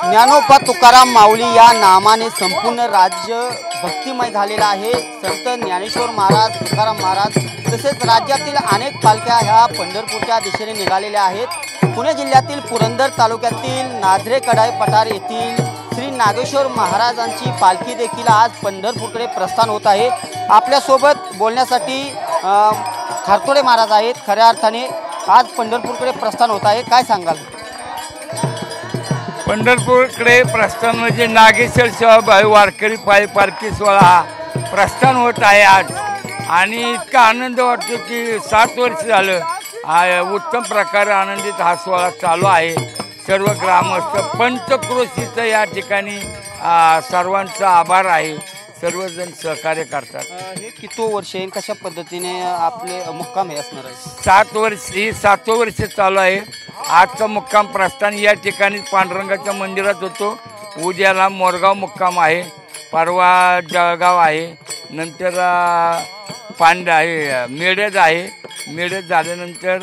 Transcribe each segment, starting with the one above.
ज्ञानोबा तुकाराम माऊली या नामाने संपूर्ण राज्य भक्तिमय झालेला आहे। संत ज्ञानेश्वर महाराज, तुकाराम महाराज तसेच राज्यातील अनेक पालख्या ह्या पंढरपूरच्या दिशेने निघालेल्या आहेत। पुणे जिल्ह्यातील पुरंदर तालुक्यातील नाझरे कडाई पठार येथील श्री नागेश्वर महाराजांची पालखी देखील आज पंढरपूरकडे प्रस्थान होत आहे। आपल्यासोबत बोलण्यासाठी खारतोडे महाराज आहेत। खऱ्या अर्थाने आज पंढरपूरकडे प्रस्थान होत आहे, काय सांगाल? पंढरपूरकडे प्रस्थान म्हणजे नागेश्वर सेवा वारकरी पालखी सोहळा प्रस्थान होत आहे आज, आणि इतका आनंद वाटतो की 7 वर्ष झालं उत्तम प्रकारे आनंदित हा सोहळा चालू आहे। सर्व ग्रामस्थ पंचक्रोशीचं या ठिकाणी सर्वांचा आभार आहे, सर्वजण सहकार्य करतात। हे किती वर्ष आहे, कशा पद्धतीने आपले मुक्काम हे असणार आहे? 7 वर्ष, ही 7वं वर्ष चालू आहे। आजचा मुक्काम प्रस्थान या ठिकाणी पांडुरंगाच्या मंदिरात होतो। उद्याला मोरगाव मुक्काम आहे, परवा जळगाव आहे, नंतर पांड आहे, मेढेज आहे, मेढेज झाल्यानंतर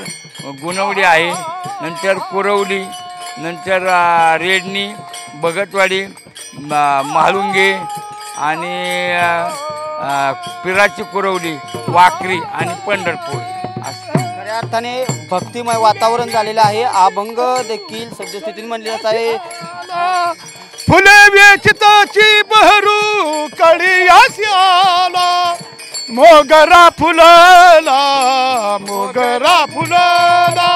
गुणवडी आहे, नंतर कुरवली, नंतर रेडणी, भगतवाडी, म्हाळुंगे आणि पिराची कुरवली, वाकरी आणि पंढरपूर असं खऱ्या अर्थाने भक्तिमय वातावरण झालेलं आहे। अभंग देखील सद्यस्थितीत म्हणले जात आहे। फुले वेचिताची बहरू कळीयासी आला, मोगरा फुलला, मोगरा फुलला,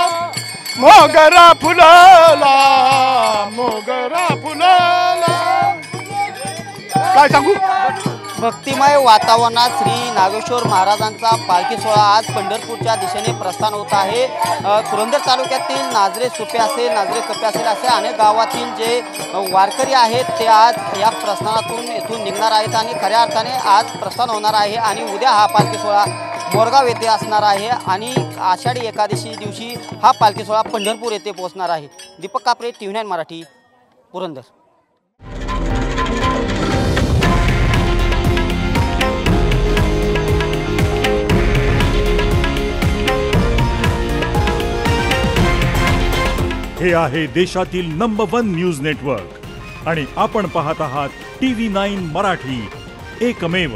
मोगरा फुलला, मोगरा फुलला। काय सांगू? भक्तिमय वातावरणात श्री नागेश्वर महाराजांचा पालखी सोहळा आज पंढरपूरच्या दिशेने प्रस्थान होत आहे। पुरंदर तालुक्यातील नाझरे सुपे असेल, नाझरे कप्पे असेल, असे अनेक गावातील जे वारकरी आहेत ते आज या प्रस्थानातून येथून निघणार आहेत आणि खऱ्या अर्थाने आज प्रस्थान होणार आहे आणि उद्या हा पालखी सोहळा मोरगाव येथे असणार आहे आणि आषाढी एकादशी दिवशी हा पालखी सोहळा पंढरपूर येथे पोहोचणार आहे। दीपक कापरे, TV9 मराठी, पुरंदर। हे आहे देशातील नंबर 1 न्यूज नेटवर्क आणि आपण पाहत आहात TV9 मराठी, एकमेव।